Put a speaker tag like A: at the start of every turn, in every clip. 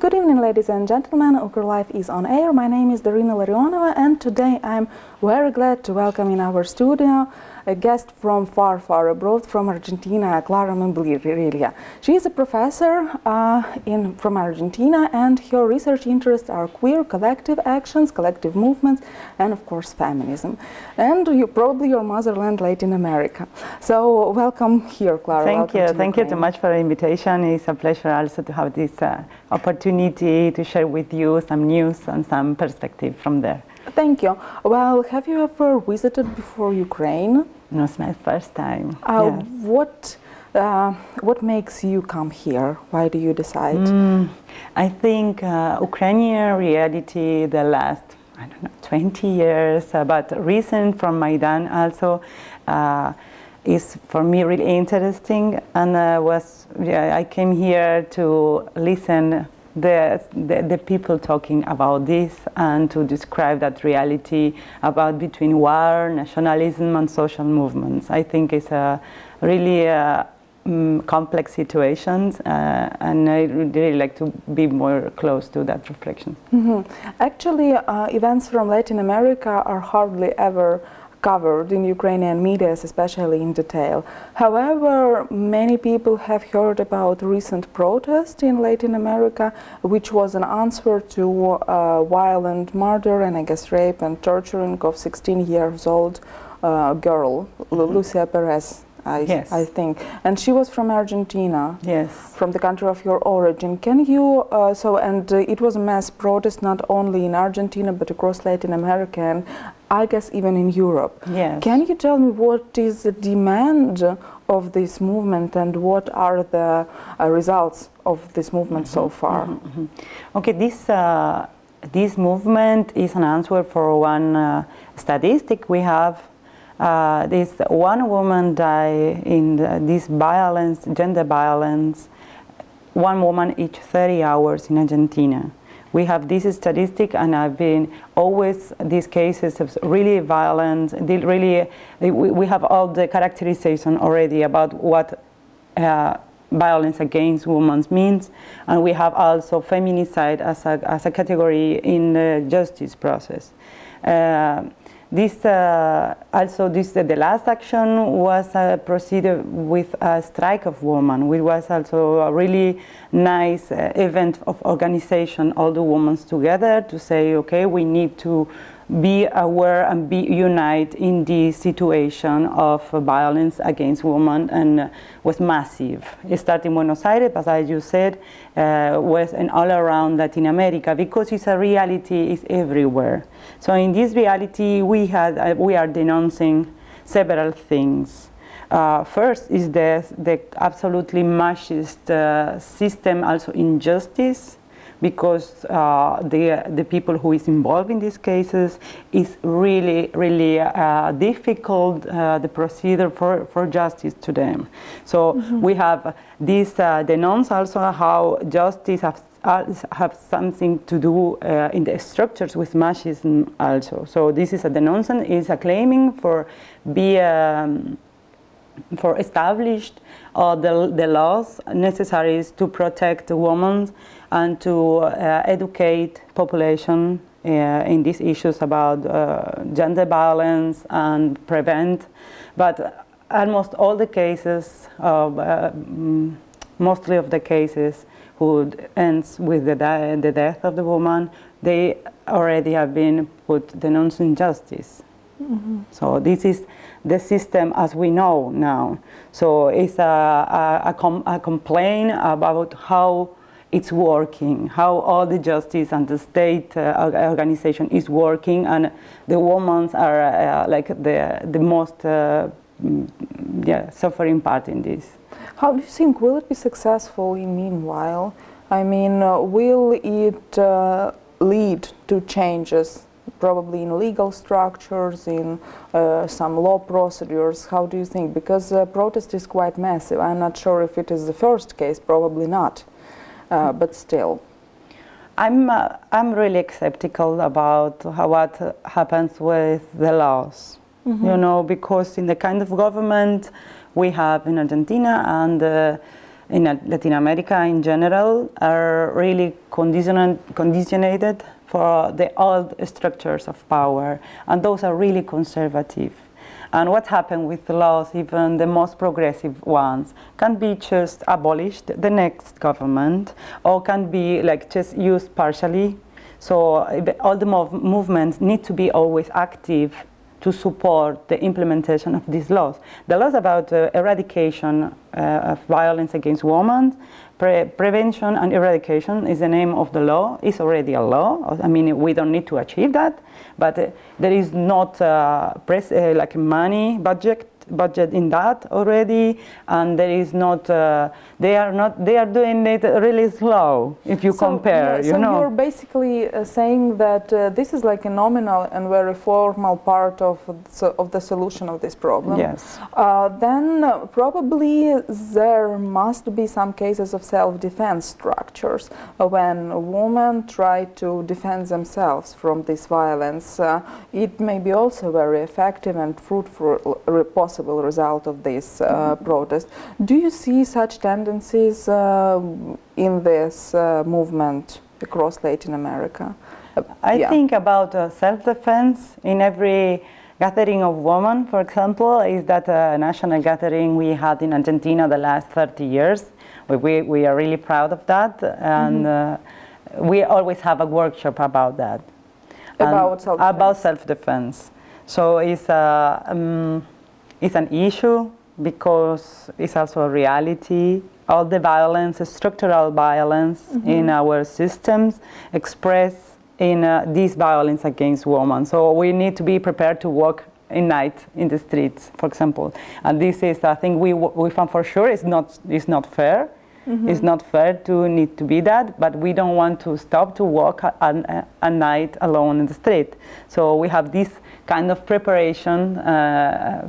A: Good evening, ladies and gentlemen. укрлайф is on air. My name is Darina Larionova, and today I'm very glad to welcome in our studio a guest from far, far abroad, from Argentina, Clara Membrilla. She is a professor from Argentina, and her research interests are queer, collective actions, collective movements, and of course feminism. And probably your motherland, Latin America. So welcome here, Clara.
B: Thank you. Thank you so much for the invitation. It's a pleasure also to have this opportunity to share with you some news and some perspective from there.
A: Thank you. Well, have you ever visited before Ukraine?
B: No, it's my first time.
A: Yes. What makes you come here? Why do you decide?
B: I think Ukrainian reality the last, 20 years, but recent from Maidan also is for me really interesting. And I came here to listen the people talking about this and to describe that reality about between war, nationalism and social movements. I think it's a really complex situations and I really like to be more close to that reflection.
A: Actually, events from Latin America are hardly ever covered in Ukrainian media, especially in detail. However, many people have heard about recent protest in Latin America, which was an answer to violent murder and I guess rape and torturing of 16 years old girl, Lucia Perez.
B: Yes.
A: I think, and she was from Argentina.
B: Yes,
A: from the country of your origin. Can you it was a mass protest not only in Argentina but across Latin America and I guess even in Europe.
B: Yes.
A: Can you tell me what is the demand of this movement and what are the results of this movement so far?
B: Okay, this movement is an answer for one statistic we have. This one woman died in this violence, gender violence, one woman each 30 hours in Argentina. We have this statistic, and I've been always these cases of really violence. We have all the characterization already about what violence against women means, and we have also feminicide as a category in the justice process. The last action was proceeded with a strike of women, which was also a really nice event of organization, all the women together to say, okay, we need to be aware and be united in this situation of violence against women, and was massive. It started in Buenos Aires, but as you said, was all around Latin America, because it's a reality, it's everywhere. So in this reality, we are denouncing several things. First is the absolutely machist system, also injustice, because the people who is involved in these cases is really, really difficult, the procedure for justice to them. So we have this denounce also how justice have something to do in the structures with machism also. So this is a denunciation, is a claiming for established the laws necessary to protect the women and to educate population in these issues about gender violence and prevent. But almost all the cases, mostly of the cases who ends with the death of the woman, they already have been put denouncing justice. So this is the system as we know now. So it's a complaint about how it's working, how all the justice and the state organization is working, and the women are like the most suffering part in this.
A: How do you think, will it be successful in meanwhile? I mean, will it lead to changes, probably in legal structures, in some law procedures? How do you think? Because the protest is quite massive. I'm not sure if it is the first case, probably not, but still.
B: I'm really skeptical about what happens with the laws, you know, because in the kind of government we have in Argentina and in Latin America in general are really conditioned for the old structures of power, and those are really conservative. And what happened with the laws, even the most progressive ones, can be just abolished the next government, or can be like just used partially. So all the movements need to be always active to support the implementation of these laws. The laws about eradication of violence against women, prevention and eradication is the name of the law. It's already a law. I mean, we don't need to achieve that, but there is not like a money budget in that already, and there is not. They are doing it really slow if you compare.
A: Yeah, so you're basically saying that this is like a nominal and very formal part of the solution of this problem.
B: Yes.
A: Then probably there must be some cases of self-defense structures when women try to defend themselves from this violence. It may be also very effective and fruitful possible result of this protest. Do you see such tendencies in this movement across Latin America?
B: I think about self-defense in every gathering of women, for example, is that a national gathering we had in Argentina the last 30 years. We are really proud of that, and we always have a workshop about that.
A: About self-defense.
B: About self-defense. So it's an issue because it's also a reality. All the violence, structural violence in our systems express in this violence against women. So we need to be prepared to walk at night in the streets, for example. And this is, I think, we found for sure it's not fair. It's not fair to need to be that, but we don't want to stop to walk at night alone in the street. So we have this kind of preparation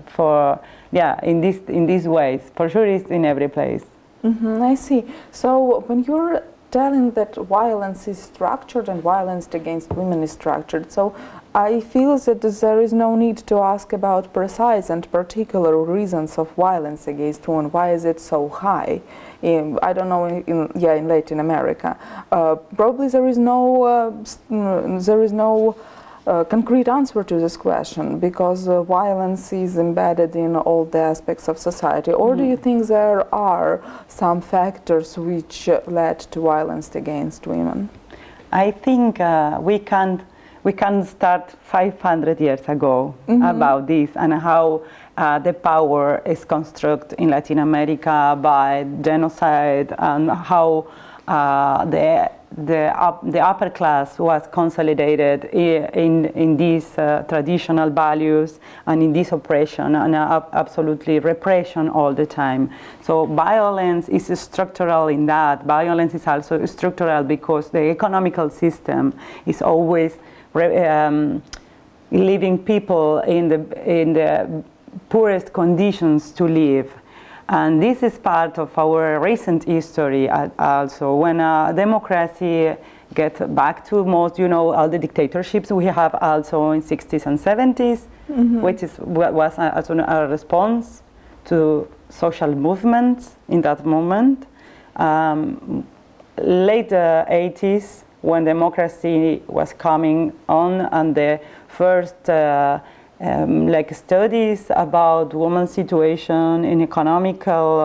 B: for, in these ways. For sure, it's in every place.
A: I see. So when you're telling that violence is structured and violence against women is structured, so I feel that there is no need to ask about precise and particular reasons of violence against women. Why is it so high? I don't know, in Latin America. Probably there is no concrete answer to this question, because violence is embedded in all the aspects of society. Or do you think there are some factors which led to violence against women?
B: I think we can start 500 years ago about this and how the power is constructed in Latin America by genocide, and how the upper class was consolidated in these traditional values and in this oppression and absolutely repression all the time. So violence is structural in that. Violence is also structural because the economical system is always leaving people in the poorest conditions to live. And this is part of our recent history also. When democracy gets back to most, all the dictatorships we have also in 60s and 70s, which was also a response to social movements in that moment. Late 80s, when democracy was coming on, and the first studies about women's situation in economical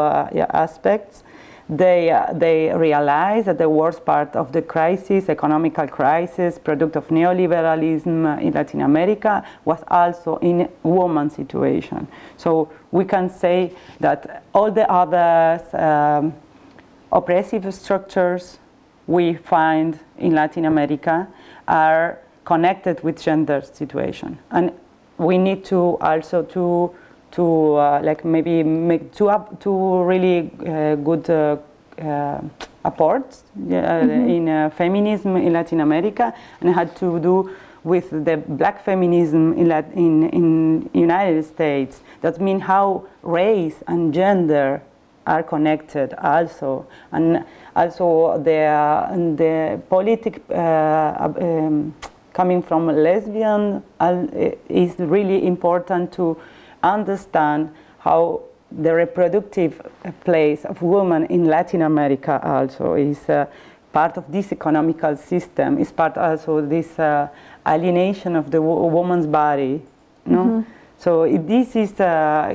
B: aspects, they realized that the worst part of the crisis, economical crisis, product of neoliberalism in Latin America, was also in women's situation. So we can say that all the other oppressive structures we find in Latin America are connected with gender situation. And we need to also maybe make two really good apports in feminism in Latin America, and it had to do with the black feminism in United States. That means how race and gender are connected also, and also the politic coming from lesbian is really important to understand how the reproductive place of women in Latin America also is part of this economical system, is part also this alienation of the woman's body. No? So this is,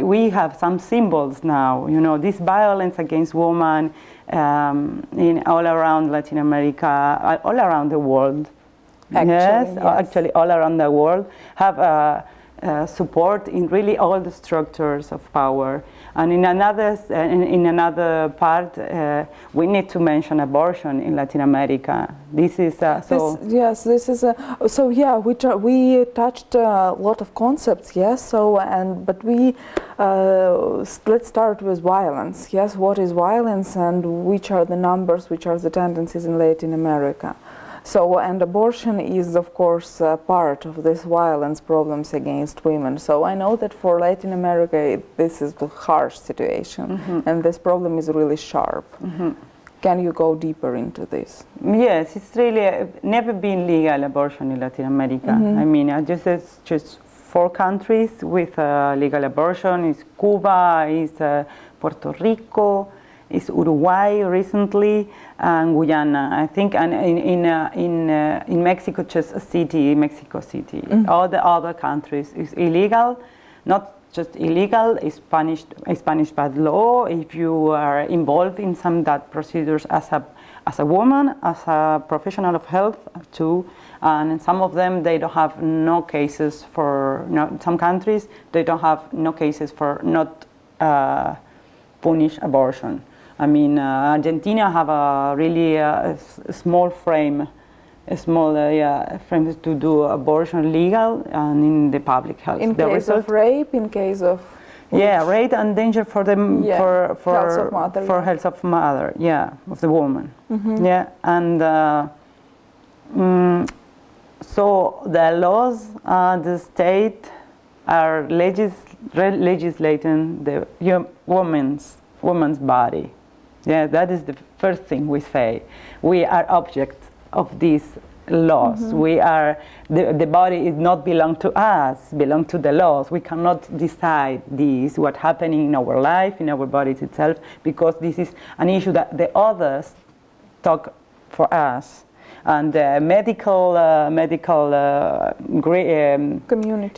B: we have some symbols now, you know, this violence against women in all around Latin America, all around the world. Yes, actually all around the world have support in really all the structures of power. And in another part, we need to mention abortion in Latin America. This is
A: so yeah. We touched a lot of concepts, yes. So but we let's start with violence. Yes, what is violence, and which are the numbers, which are the tendencies in Latin America? So, and abortion is, of course, part of this violence problems against women. So I know that for Latin America, this is a harsh situation, and this problem is really sharp. Can you go deeper into this?
B: Yes, it's really never been legal abortion in Latin America. I mean, it's just 4 countries with legal abortion. It's Cuba, it's Puerto Rico, is Uruguay recently, and Guyana, I think, and in Mexico, just a city, Mexico City. All the other countries is illegal, not just illegal, is punished by law if you are involved in some that procedures as a woman, as a professional of health too. And some of them, they don't have no cases for, some countries, they don't have no cases for not punish abortion. I mean, Argentina have a really small frame, frame to do abortion legal and in the public health.
A: In case of rape, in case of
B: rape and danger for the for
A: health of mother,
B: health of mother, of the woman, and so the laws, the state are legislating the woman's body. Yeah, that is the first thing we say. We are object of these laws. We are, the body is not belong to us, belong to the laws. We cannot decide this, what's happening in our life, in our bodies itself, because this is an issue that the others talk for us. And the medical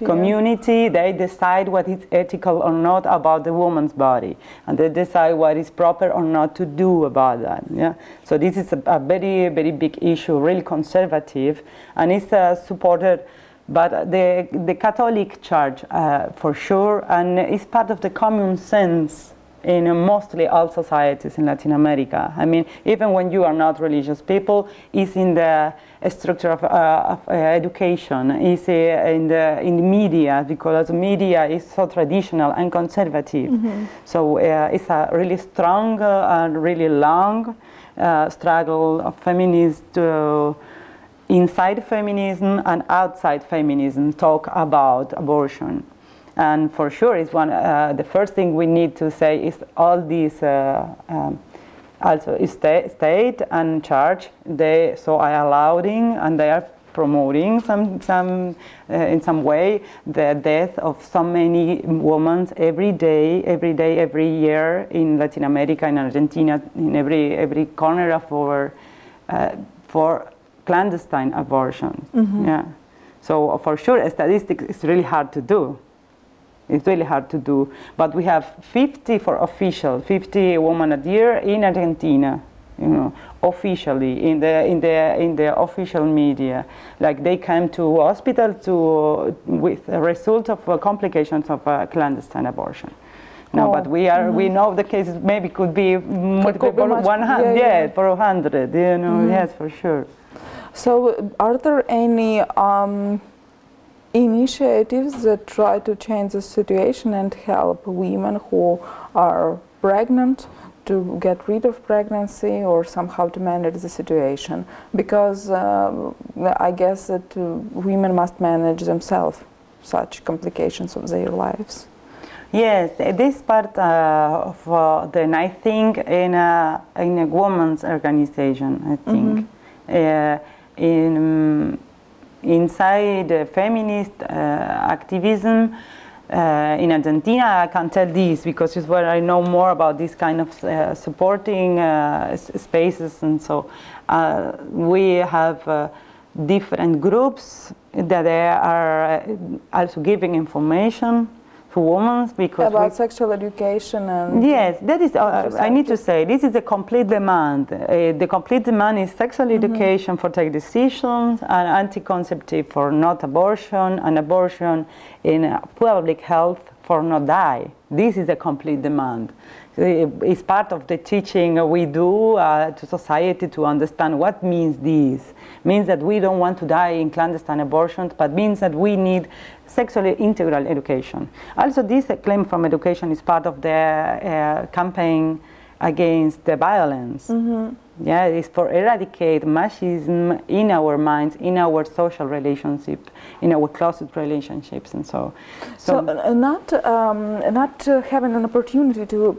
B: community, they decide what is ethical or not about the woman's body, and they decide what is proper or not to do about that. Yeah. So this is a very, very big issue, really conservative, and it's supported by the Catholic Church for sure, and it's part of the common sense in mostly all societies in Latin America. I mean, even when you are not religious people, it's in the structure of education, it's in the media, because the media is so traditional and conservative. So it's a really strong and really long struggle of feminists inside feminism and outside feminism talk about abortion. And for sure, it's the first thing we need to say is all these also state and church, they are allowing and they are promoting in some way the death of so many women every day, every year in Latin America, in Argentina, in every corner of our for clandestine abortions. Yeah. So for sure, statistics is really hard to do. It's really hard to do, but we have 50 women a year in Argentina, officially in the official media. Like they came to hospital with a result of complications of clandestine abortion. No, but we know the cases maybe could be multiple, 100, 400, yes, for sure.
A: So, are there any initiatives that try to change the situation and help women who are pregnant to get rid of pregnancy or somehow to manage the situation? Because I guess that women must manage themselves such complications of their lives.
B: Yes, this part of then I think in a women's organization, I think. Inside feminist activism, In Argentina, I can tell this because it's where I know more about this kind of supporting spaces, and so we have different groups that they are also giving information to women because
A: about sexual education and
B: yes, that is. I need to say this is a complete demand. The complete demand is sexual education for take decisions, and anti-conceptive for not abortion, and abortion in public health for not die. This is a complete demand. It's part of the teaching we do to society to understand what means this. Means that we don't want to die in clandestine abortions, but means that we need sexually integral education. Also, this claim from education is part of the campaign against the violence. Yeah, it's for eradicate machism in our minds, in our social relationship, in our closet relationships, and so.
A: So not having an opportunity to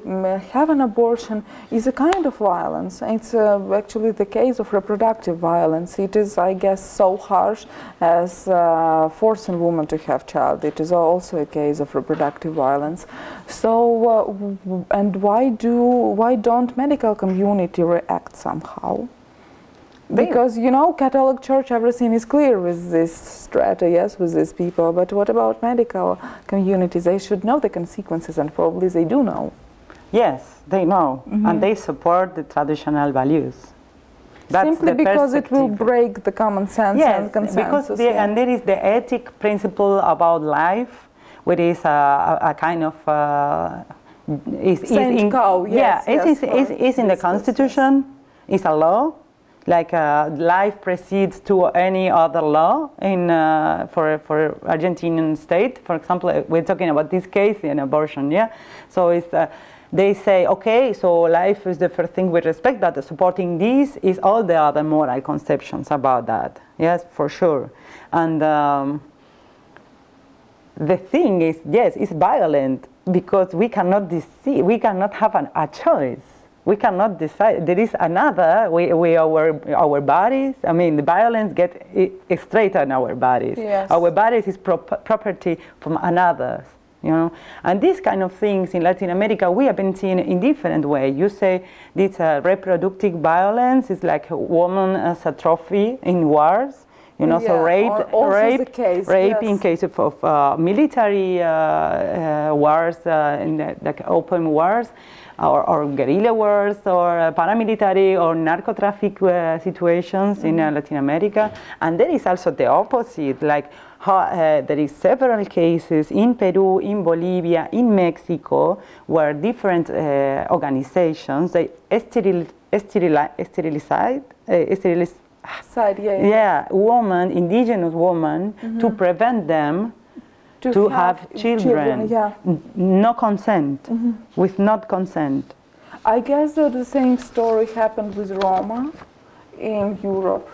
A: have an abortion is a kind of violence. It's actually the case of reproductive violence. It is, I guess, so harsh as forcing women to have child. It is also a case of reproductive violence. So, and why don't medical community react somehow? Because, you know, Catholic Church, everything is clear with this threat, yes, with these people. But what about medical communities? They should know the consequences, and probably they do know.
B: Yes, they know, and they support the traditional values. That's
A: simply because it will break the common sense and consensus.
B: Because and there is the ethic principle about life, which is a kind of is in the Constitution. It's a law. Like life precedes to any other law in for Argentinian state. For example, we're talking about this case in abortion, yeah. So it's they say, okay, so life is the first thing we respect, but supporting this is all the other moral conceptions about that. Yes, for sure. And the thing is, yes, it's violent because we cannot deceive. We cannot have a choice. We cannot decide. There is another. Our bodies. I mean, the violence gets straight on our bodies.
A: Yes.
B: Our bodies is property from another. You know, and these kind of things in Latin America we have been seeing in different ways. You say this reproductive violence is like a woman as a trophy in wars. You know, so rape in case of military wars, like open wars, or guerrilla wars, or paramilitary or narco traffic situations in Latin America. And there is also the opposite, like there is several cases in Peru, in Bolivia, in Mexico, where different organizations, they sterilize indigenous women to prevent them to have children. No consent, with not consent.
A: I guess that the same story happened with Roma in Europe,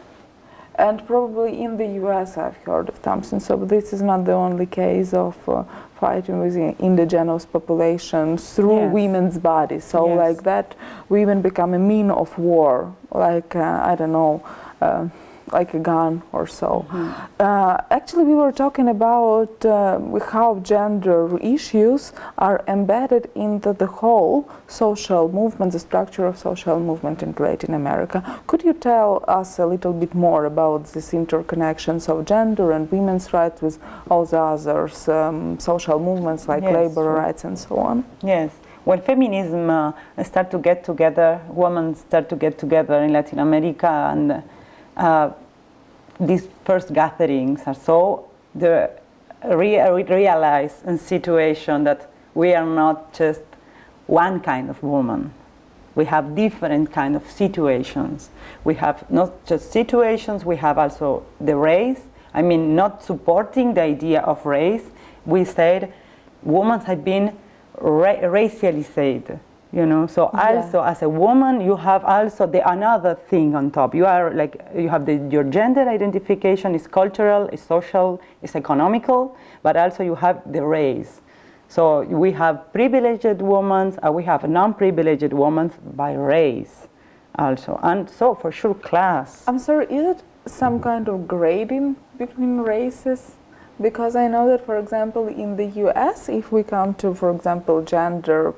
A: and probably in the US I've heard of something. So this is not the only case of fighting with indigenous populations through women's bodies. So like that, women become a mean of war, like I don't know, like a gun or so. Actually, we were talking about how gender issues are embedded into the whole social movement, the structure of social movement in Latin America. Could you tell us a little bit more about this interconnections of gender and women's rights with all the others, social movements like labor rights and so on?
B: Yes. When feminism start to get together, women start to get together in Latin America, and these first gatherings are so realize a situation that we are not just one kind of woman. We have different kind of situations. We have not just situations, we have also the race. I mean, not supporting the idea of race. We said women have been racialized. You know, so also as a woman, you have also the another thing on top. You are like, you have your gender identification is cultural, is social, is economical, but also you have the race. So we have privileged women, we have non-privileged women by race also. And so for sure class.
A: I'm sorry, is it some kind of grading between races? Because I know that, for example, in the US, if we come to, for example, gender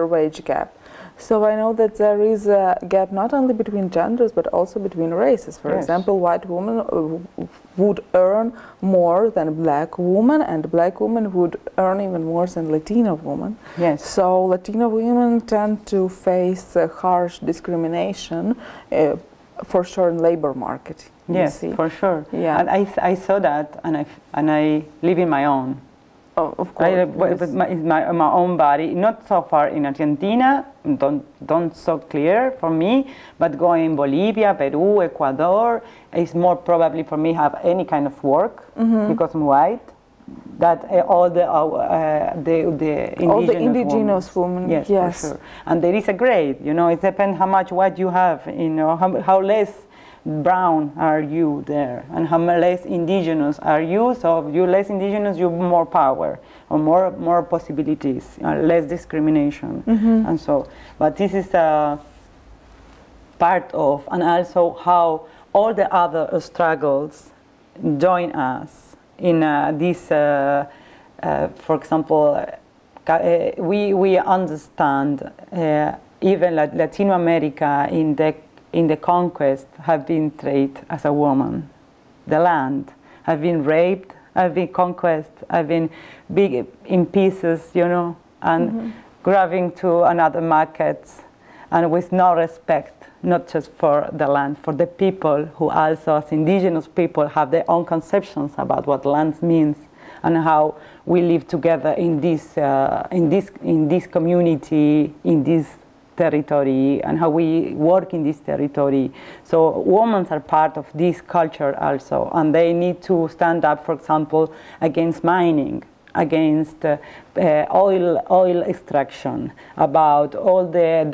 A: wage gap, so I know that there is a gap not only between genders but also between races. For example, white women would earn more than black women, and black women would earn even more than Latino women.
B: Yes.
A: So Latino women tend to face harsh discrimination for sure in labor market.
B: Yes, for sure.
A: Yeah.
B: And I saw that, and I live in my own.
A: Oh, of course.
B: With my own body, not so far in Argentina, don't so clear for me, but going in Bolivia, Peru, Ecuador, is more probably for me have any kind of work because I'm white. That all the
A: indigenous women.
B: Yes,
A: yes,
B: for sure. And there is a grade, you know, it depends how much white you have, you know, how less brown are you there, and how less indigenous are you. So if you're less indigenous, you have more power, or more possibilities, less discrimination, and so. But this is a part of, and also how all the other struggles join us in this. For example, we understand even Latino America in the conquest have been treated as a woman. The land have been raped, have been conquest, have been big in pieces, you know, and grabbing to another markets, and with no respect, not just for the land, for the people who also, as indigenous people, have their own conceptions about what land means and how we live together in this community, in this territory, and how we work in this territory. So women are part of this culture also, and they need to stand up, for example, against mining, against oil extraction, about all the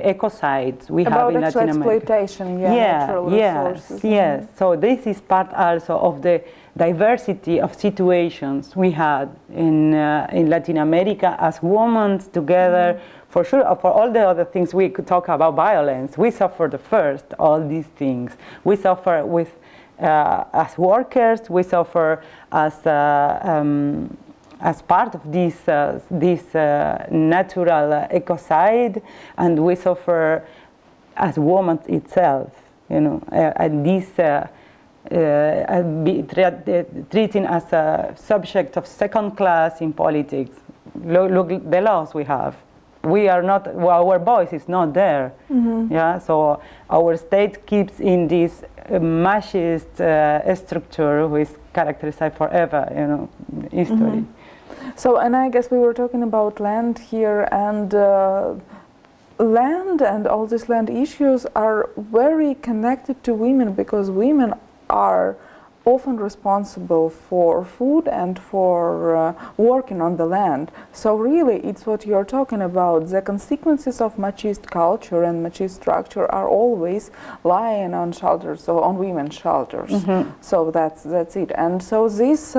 B: ecocides we have in Latin America.
A: Exploitation, natural resources.
B: Yes. So this is part also of the diversity of situations we had in Latin America as women together. For sure, for all the other things we could talk about violence, we suffer the first, all these things. We suffer with, as workers, we suffer as part of this natural ecocide, and we suffer as women itself, you know, and this treating as a subject of second class in politics. Look the laws we have. We are not, our voice is not there. Yeah, so our state keeps in this machist structure which is characterized forever, you know, history.
A: So, and I guess we were talking about land here, and land and all these land issues are very connected to women, because women are often responsible for food and for working on the land. So really it's what you're talking about. The consequences of machist culture and machist structure are always lying on shoulders, so on women's shoulders. So that's it. And so this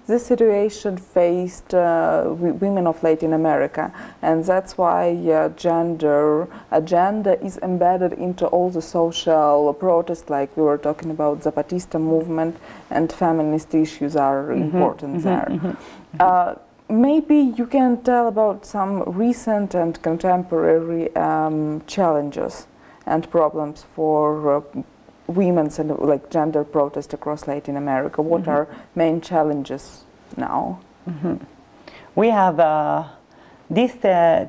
A: this situation faced women of Latin America, and that's why gender agenda is embedded into all the social protests, like we were talking about Zapatista movement, and feminist issues are important there. Maybe you can tell about some recent and contemporary challenges and problems for women's and like gender protest across Latin America. What are main challenges now?
B: We have these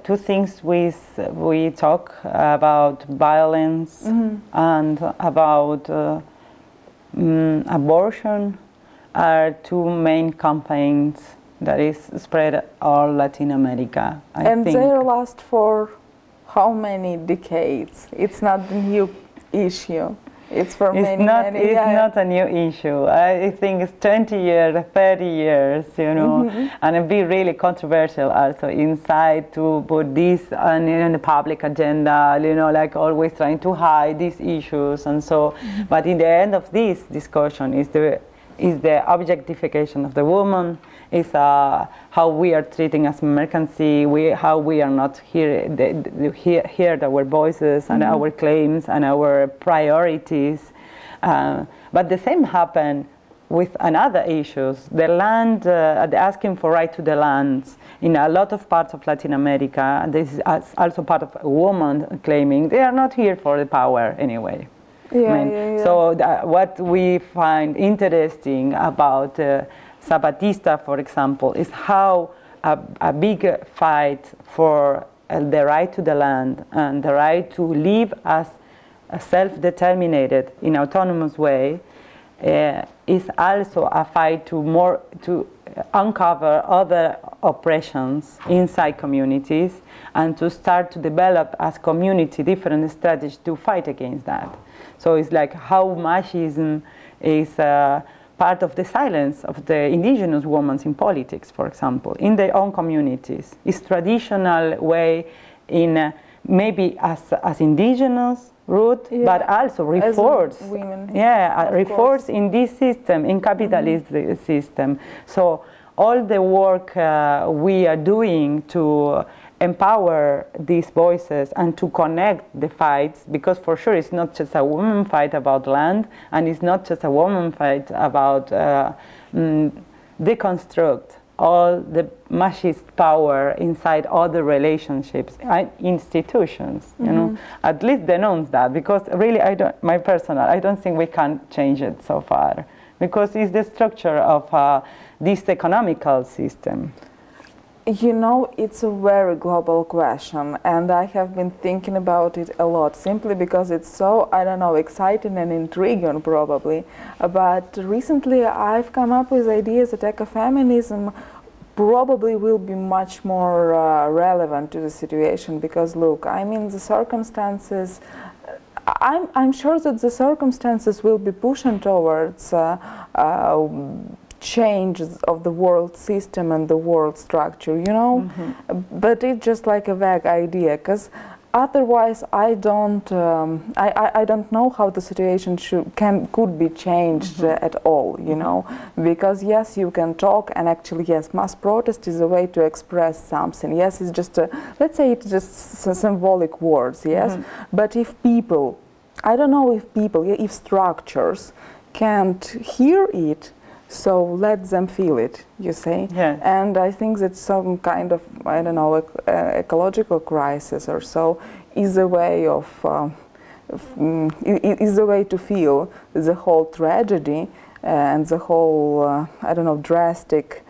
B: two things we talk about: violence and about abortion, are two main campaigns that is spread all Latin America. I think.
A: They last for how many decades? It's not a new issue. It's for many.
B: It's not a new issue. I think it's 20 years, 30 years, you know, and it'd be really controversial also inside to put this in the public agenda, you know, like always trying to hide these issues and so. But in the end of this discussion is the objectification of the woman, is how we are treating as mercancy, how we are not heard our voices and our claims and our priorities. But the same happened with another issues. The land, the asking for right to the lands in a lot of parts of Latin America, this is also part of a woman claiming they are not here for the power anyway. So what we find interesting about Zapatista, for example, is how a big fight for the right to the land and the right to live as a self-determined in autonomous way is also a fight to uncover other oppressions inside communities and to start to develop as community different strategies to fight against that. So it's like how machism is part of the silence of the indigenous women in politics, for example, in their own communities. It's traditional way in maybe as indigenous root, but also reforce.
A: Women.
B: Reforce in this system, in capitalist system. So all the work we are doing to empower these voices and to connect the fights, because for sure it's not just a woman fight about land, and it's not just a woman fight about deconstruct all the machist power inside other relationships and institutions. You know, at least denounce that, because really I don't think we can change it so far, because it's the structure of this economical system.
A: You know, it's a very global question, and I have been thinking about it a lot, simply because it's so, I don't know, exciting and intriguing probably. But recently I've come up with ideas that ecofeminism probably will be much more relevant to the situation, because look, I mean, the circumstances, I'm sure that the circumstances will be pushing towards changes of the world system and the world structure, you know, but it's just like a vague idea, because otherwise I don't know how the situation could be changed at all, you know, because yes, you can talk, and actually yes, mass protest is a way to express something. Yes, it's just let's say it's just symbolic words, yes, but if people, I don't know if people, if structures can't hear it, so let them feel it, you say.
B: Yes.
A: And I think that some kind of, I don't know, ecological crisis or so is a way of, is a way to feel the whole tragedy and the whole, I don't know, drastic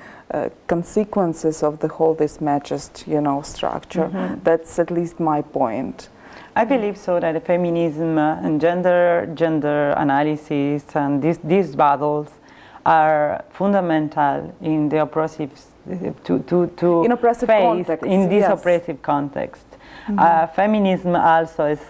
A: consequences of the whole this machist, you know, structure. That's at least my point.
B: I believe so, that feminism and gender analysis and these battles are fundamental in the oppressive
A: in oppressive
B: face
A: context,
B: in this
A: yes.
B: oppressive context. Feminism also is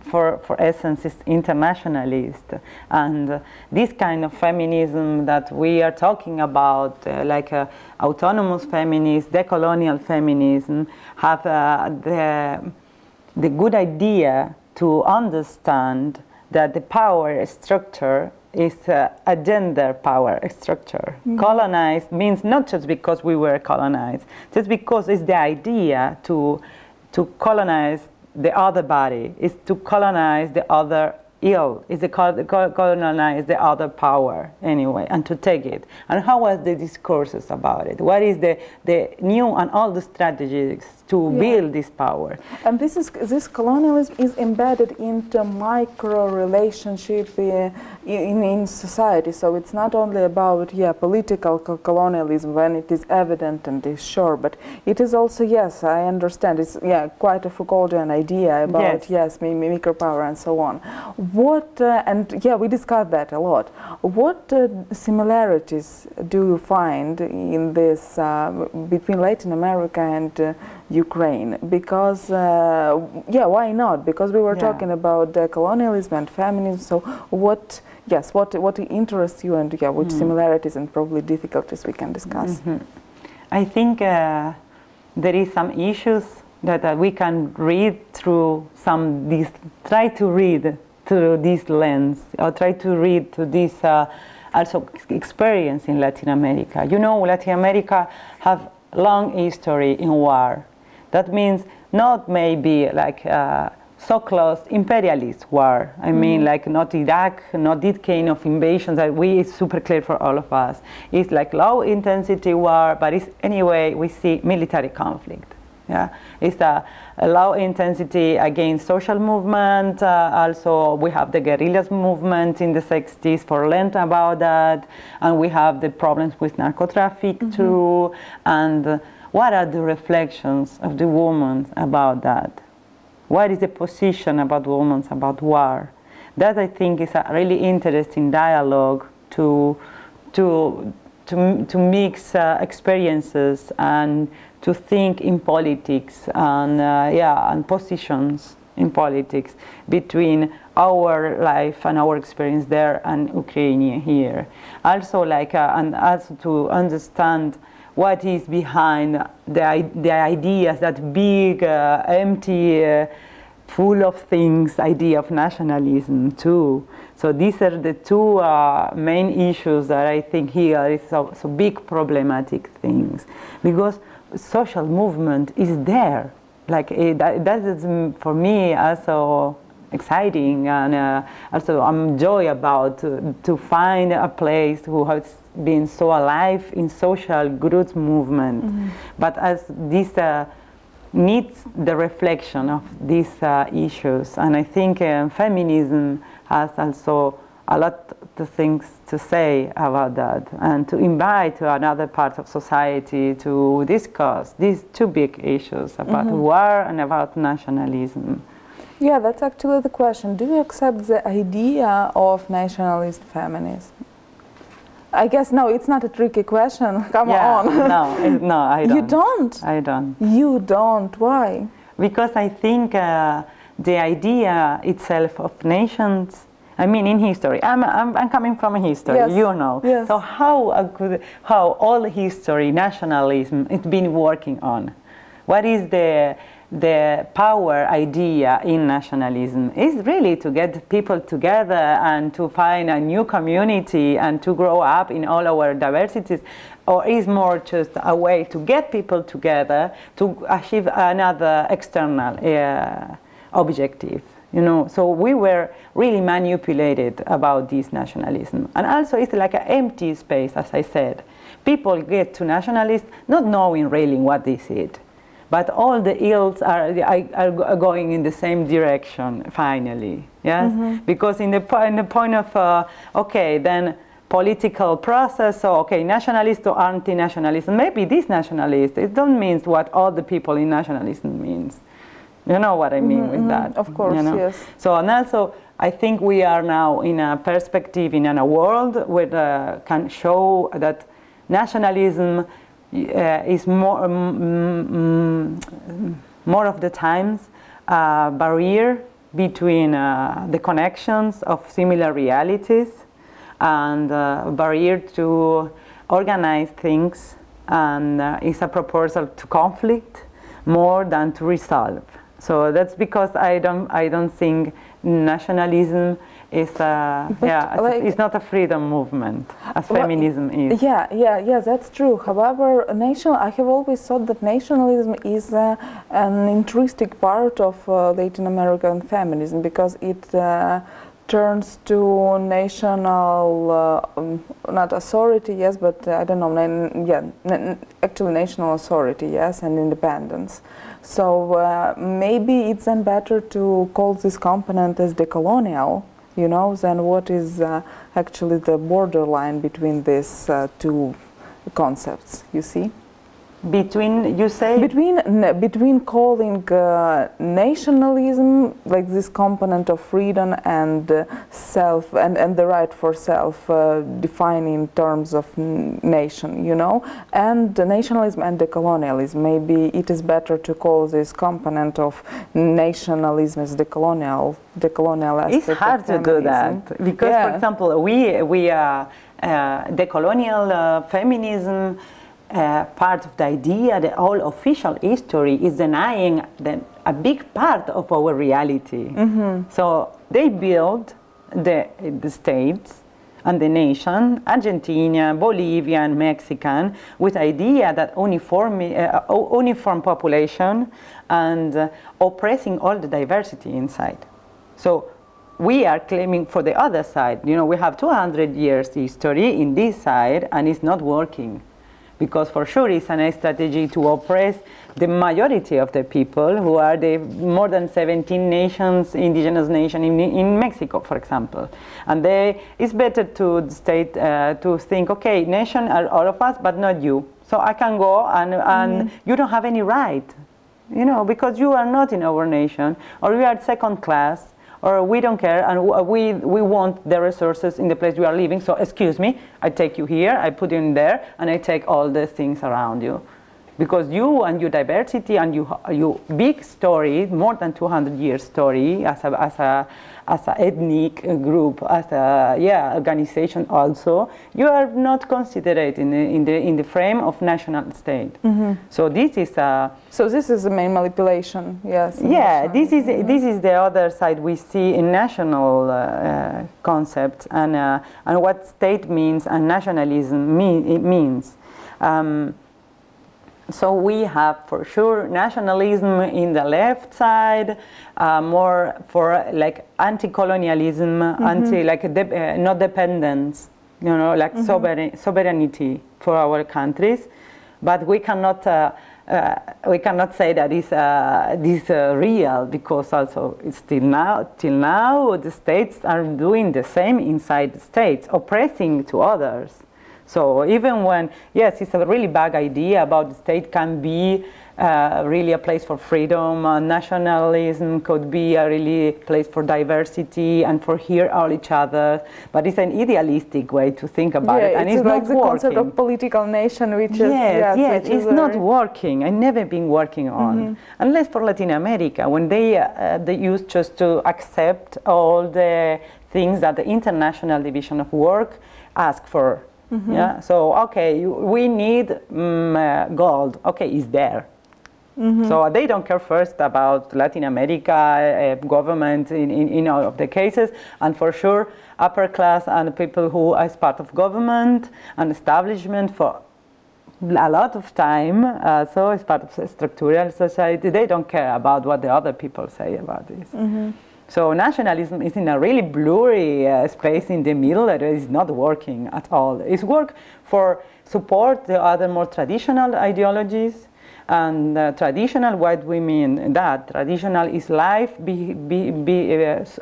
B: for essence is internationalist, and this kind of feminism that we are talking about, like autonomous feminism, decolonial feminism, have the good idea to understand that the power structure is a gender power structure. Colonized means not just because we were colonized, just because it's the idea to colonize the other body, is to colonize the other ill, is to colonize the other power anyway, and to take it. And how are the discourses about it? What is the new and old strategies to build this power?
A: And this colonialism is embedded into micro relationship in society. So it's not only about political colonialism when it is evident and is sure, but it is also, yes, I understand, it's quite a Foucauldian idea about micro power and so on. What and we discussed that a lot. What similarities do you find in this between Latin America and Ukraine? Because why not? Because we were talking about colonialism and feminism. So what interests you, and which similarities and probably difficulties we can discuss?
B: I think there is some issues that we can read through try to read through this lens, or try to read through this also experience in Latin America. You know, Latin America have long history in war. That means not maybe like so close imperialist war. I mean, like not Iraq, not this kind of invasions that it's super clear for all of us. It's like low intensity war, but it's anyway we see military conflict. Yeah, it's a low intensity against social movement. Also, we have the guerrillas movement in the 60s for learned about that, and we have the problems with narco traffic too. And what are the reflections of the women about that? What is the position about women about war? That I think is a really interesting dialogue to mix experiences and to think in politics and and positions in politics between our life and our experience there and Ukraine here. Also, and also to understand what is behind the ideas, that big, empty, full of things idea of nationalism too. So these are the two main issues that I think here is so big problematic things, because social movement is there. Like that is for me also exciting, and also I'm joy about to find a place who has been so alive in social growth movement, but as this needs the reflection of these issues, and I think feminism has also a lot of things to say about that, and to invite to another part of society to discuss these two big issues about war and about nationalism.
A: Yeah, that's actually the question. Do you accept the idea of nationalist feminism? I guess no, it's not a tricky question. Come on.
B: No, I don't.
A: You don't?
B: I don't.
A: You don't? Why?
B: Because I think the idea itself of nations, I mean, in history, I'm coming from history,
A: yes.
B: you know.
A: Yes.
B: So how all history, nationalism, it's been working on? What is the power idea in nationalism? Is really to get people together and to find a new community and to grow up in all our diversities, or is more just a way to get people together to achieve another external objective? You know, so we were really manipulated about this nationalism. And also it's like an empty space, as I said. People get to nationalists not knowing really what this is. But all the ills are going in the same direction, finally, yes? Because in the point of, okay, then political process, so, okay, nationalist or anti-nationalism, maybe this nationalist, it don't mean what all the people in nationalism means. You know what I mean with that?
A: Of course,
B: you know?
A: yes.
B: So, and also, I think we are now in a perspective, in a world where can show that nationalism is more of the times a barrier between the connections of similar realities, and a barrier to organize things, and is a proposal to conflict more than to resolve. So that's because I don't think nationalism is it's not a freedom movement as feminism is.
A: Yeah, that's true. However, I have always thought that nationalism is an intrinsic part of Latin American feminism, because it turns to national, not authority, yes, but I don't know, actually national authority, yes, and independence. So maybe it's then better to call this component as decolonial, you know, than what is actually the borderline between these two concepts, you see?
B: Between, you say?
A: Between calling nationalism, like this component of freedom and self, and the right for self, defined in terms of nation, you know, and nationalism and decolonialism. Maybe it is better to call this component of nationalism as decolonial aspect.
B: It's hard to do that, because, for example, we are decolonial feminism. Part of the idea that all official history is denying a big part of our reality. So they build the states and the nation, Argentina, Bolivia, and Mexican, with idea that uniform population and oppressing all the diversity inside. So we are claiming for the other side. You know, we have 200 years history in this side, and it's not working. Because for sure it's a nice strategy to oppress the majority of the people who are the more than 17 nations, indigenous nations in Mexico, for example. And it's better to state, to think, okay, nation are all of us, but not you. So I can go and you don't have any right, you know, because you are not in our nation, or you are second class, or we don't care, and we want the resources in the place we are living, so excuse me, I take you here, I put you in there, and I take all the things around you. Because you and your diversity and your big story, more than 200 years story, as a ethnic group, as a organization also, you are not considered in the frame of national state. So this is
A: So this is the main manipulation, yes.
B: Yeah, this is the other side we see in national concepts and what state means and nationalism means. So we have for sure nationalism in the left side, more for like anti-colonialism, not dependence, you know, like sovereignty for our countries, but we cannot say that this real, because also it's till now the states are doing the same inside the states, oppressing to others. So even when, yes, it's a really bad idea about the state can be really a place for freedom, nationalism could be a really place for diversity and for hear all each other, but it's an idealistic way to think about it, and it's
A: like
B: not
A: the
B: working.
A: Concept of political nation, which is
B: it's not working. I've never been working on, unless for Latin America, when they used just to accept all the things that the International Division of Work asked for. Yeah, so okay, we need gold. Okay, it's there. So they don't care first about Latin America government in all of the cases, and for sure upper class and people who are part of government and establishment for a lot of time. So it's part of the structural society. They don't care about what the other people say about this. So nationalism is in a really blurry space in the middle that is not working at all. It's work for support the other more traditional ideologies. And traditional, what we mean that traditional is life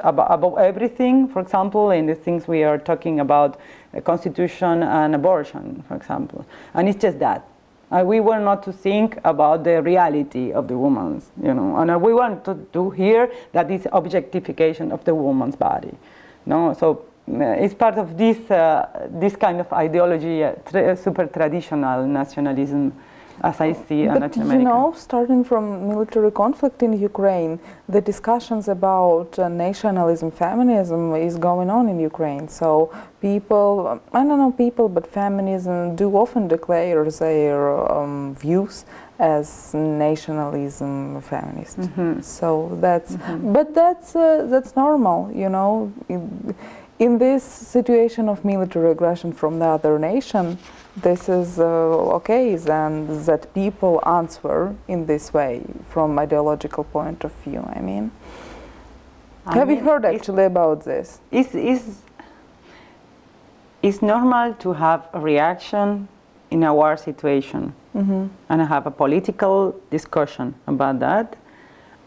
B: above everything, for example, in the things we are talking about, constitution and abortion, for example. And it's just that. We were not to think about the reality of the woman's, you know, and we want to do here that is objectification of the woman's body, no. So it's part of this this kind of ideology, super traditional nationalism, as I see in Latin America.
A: You know, starting from military conflict in Ukraine, the discussions about nationalism, feminism is going on in Ukraine. So people, I don't know people, but feminism do often declare their views as nationalism feminist. So that's, but that's normal, you know. In this situation of military aggression from the other nation, this is okay, and that people answer in this way from ideological point of view. I mean, have you heard actually about this?
B: It's normal to have a reaction in a war situation and have a political discussion about that,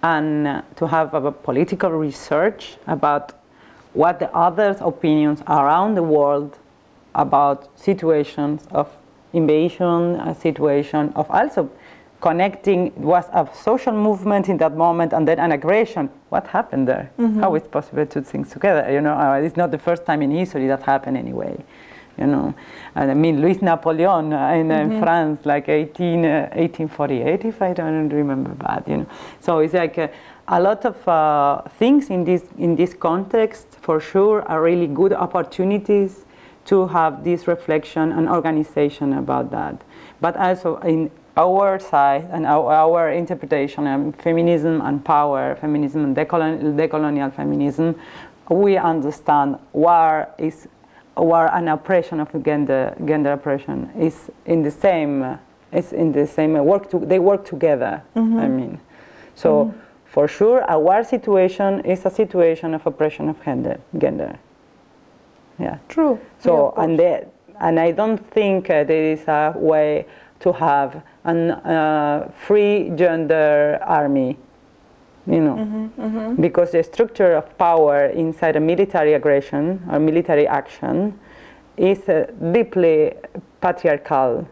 B: and to have a political research about what the others' opinions around the world about situations of invasion, a situation of also connecting was a social movement in that moment and then an aggression. What happened there? How is it possible to things together? You know, it's not the first time in history that happened anyway. You know, and I mean, Louis Napoleon in France, like 1848, if I don't remember bad. You know, so it's like a lot of things in this context for sure are really good opportunities to have this reflection and organization about that. But also in our side and our interpretation of feminism and power, feminism and decolonial feminism, we understand war is war and oppression of gender oppression is in the same. It's in the same work. They work together. I mean, so for sure, a war situation is a situation of oppression of gender. Yeah.
A: True.
B: So
A: yeah,
B: and I don't think there is a way to have a free gender army, you know, because the structure of power inside a military aggression or military action is deeply patriarchal.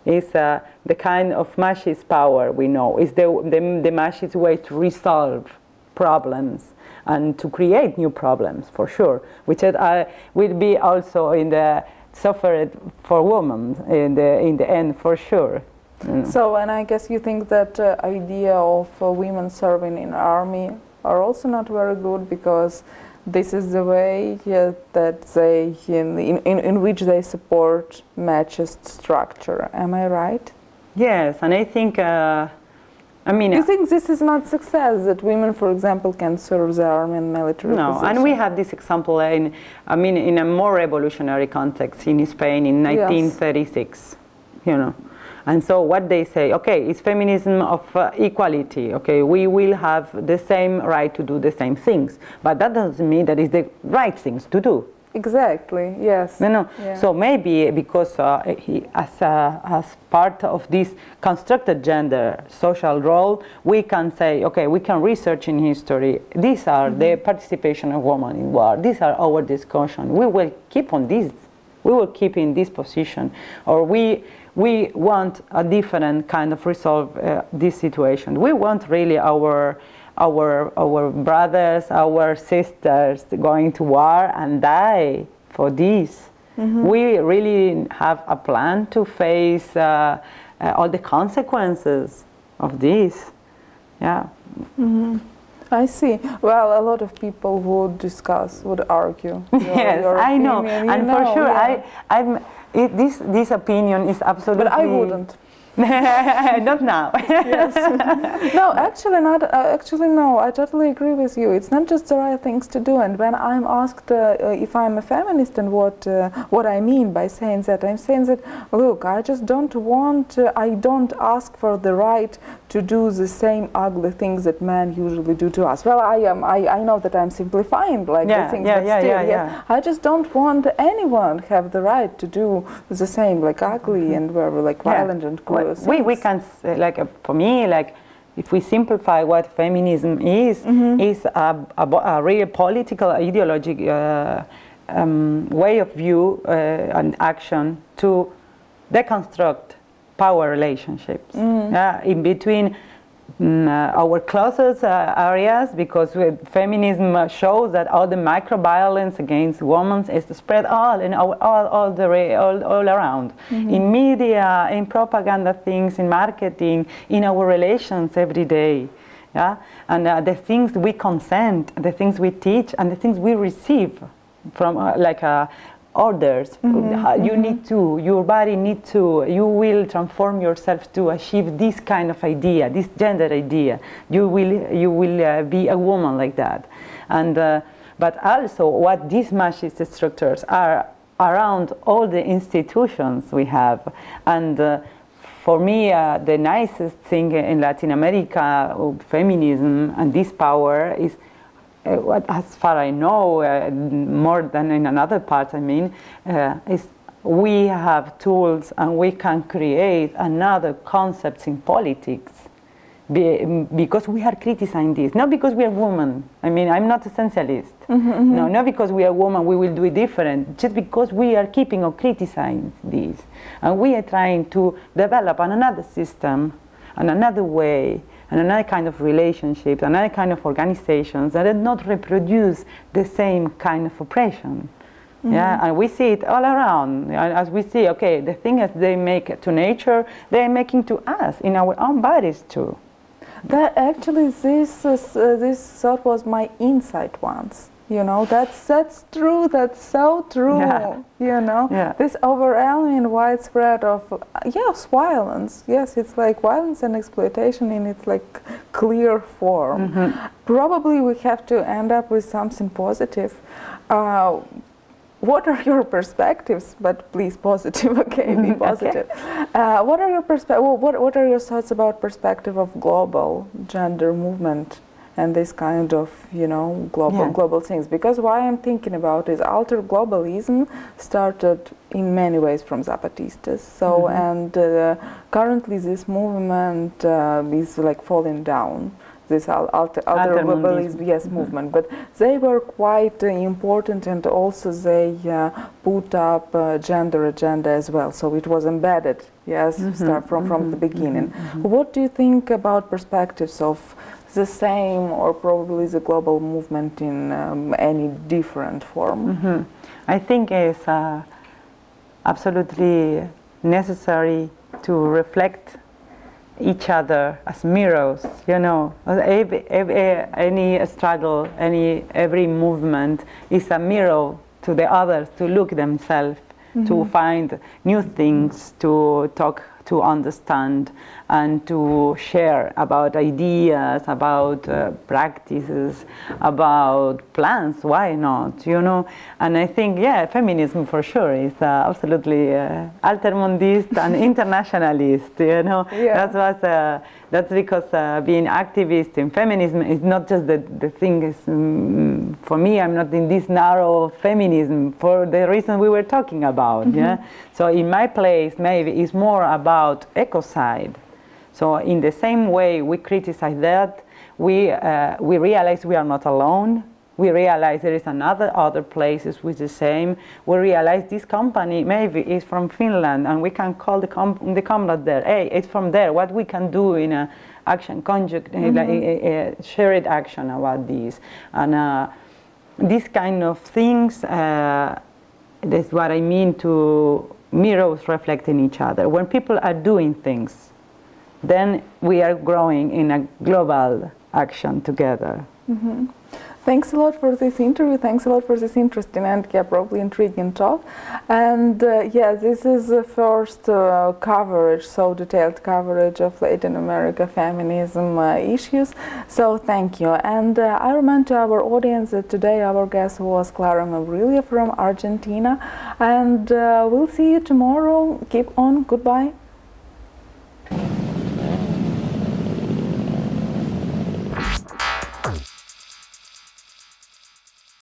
B: Is the kind of machist power we know. Is the machist way to resolve problems and to create new problems, for sure, which will be also in the suffered for women in the end, for sure.
A: So, and I guess you think that idea of women serving in army are also not very good, because this is the way that they in which they support machist structure. Am I right?
B: Yes, and I think I mean,
A: you think this is not success, that women, for example, can serve the army and military position?
B: And we have this example in a more revolutionary context in Spain in 1936, you know. And so what they say, okay, it's feminism of equality, okay, we will have the same right to do the same things, but that doesn't mean that it's the right things to do.
A: Exactly, yes.
B: No. Yeah. So maybe because as part of this constructed gender social role, we can say, okay, we can research in history. These are the participation of women in war. These are our discussion. We will keep on this. We will keep in this position, or we want a different kind of resolve this situation. We want really our brothers, our sisters going to war and die for this. We really have a plan to face all the consequences of this. Yeah.
A: I see. Well, a lot of people would argue.
B: Yes, I know, and for sure, this opinion is absolutely.
A: But I wouldn't.
B: Not now.
A: Yes. No, actually not. Actually, no. I totally agree with you. It's not just the right things to do. And when I'm asked if I'm a feminist and what I mean by saying that, I'm saying that, look, I just don't want. I don't ask for the right to do the same ugly things that men usually do to us. Well, I know that I'm simplifying the things, but still, yes. I just don't want anyone have the right to do the same, like ugly and very violent and cruel.
B: We can say, for me, if we simplify what feminism is a real political ideological way of view and action to deconstruct power relationships in between our closest areas, because feminism shows that all the microviolence against women is spread all around, in media, in propaganda things, in marketing, in our relations every day. Yeah, and the things we consent, the things we teach, and the things we receive from orders. You need to, your body needs to, you will transform yourself to achieve this kind of idea, this gender idea. You will be a woman like that. And but also what these machist structures are around all the institutions we have. And for me, the nicest thing in Latin America of feminism and this power is, as far I know, more than in another part, is we have tools and we can create another concepts in politics because we are criticizing this, not because we are women. I'm not a essentialist. No, not because we are women we will do it different, just because we are keeping on criticizing this. And we are trying to develop another system and another way and another kind of relationships, another kind of organizations that do not reproduce the same kind of oppression. Yeah, and we see it all around. As we see, okay, the things they make to nature, they are making to us in our own bodies too.
A: That actually, this thought was my insight once. That's true. That's so true.
B: Yeah.
A: This overwhelming widespread of violence. Yes, it's like violence and exploitation in its clear form. Probably we have to end up with something positive. what are your perspectives? But please, positive, okay, be positive. Okay. What are your what are your thoughts about perspective of global gender movement and this kind of, you know, global things? Because why I'm thinking about is alter globalism started in many ways from Zapatistas. So and currently this movement is like falling down. This globalism, movement, but they were quite important, and also they put up gender agenda as well. So it was embedded, start from the beginning. What do you think about perspectives of the same or probably the global movement in any different form?
B: I think it's absolutely necessary to reflect each other as mirrors, you know. Any struggle, every movement is a mirror to the others, to look themselves, to find new things, to talk, to understand, and to share about ideas, about practices, about plans. Why not, you know? And I think, feminism for sure is absolutely altermundist and internationalist, you know. That's because being activist in feminism is not just the thing is, for me, I'm not in this narrow feminism for the reason we were talking about, So in my place, maybe it's more about ecocide. So in the same way we criticize that, we realize we are not alone. We realize there is other places with the same. We realize this company maybe is from Finland, and we can call the comrade there. Hey, it's from there. What we can do in a action conjunct, shared action about this, and these kind of things. That's what I mean to mirrors reflecting each other. When people are doing things, then we are growing in a global action together.
A: Thanks a lot for this interview. Thanks a lot for this interesting and probably intriguing talk. And this is the first coverage, so detailed coverage of Latin America feminism issues. So thank you. And I remind to our audience that today our guest was Clara Membrilla from Argentina. And we'll see you tomorrow. Keep on. Goodbye.